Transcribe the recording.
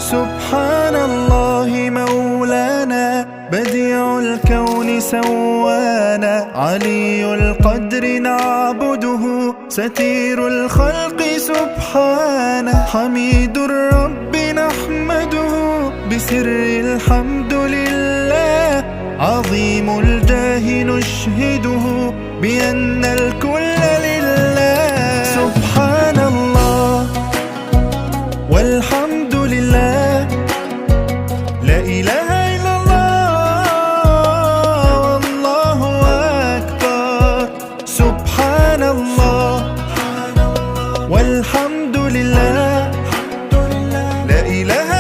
سبحان الله مولانا بديع الكون سوانا، علي القدر نعبده ستير الخلق سبحانه، حميد الرب نحمده بسر الحمد لله، عظيم الجاه نشهده بأن الكل لله. سبحان الله والحمد لله، لا إله إلا الله والله أكبر. سبحان الله والحمد لله، لا إله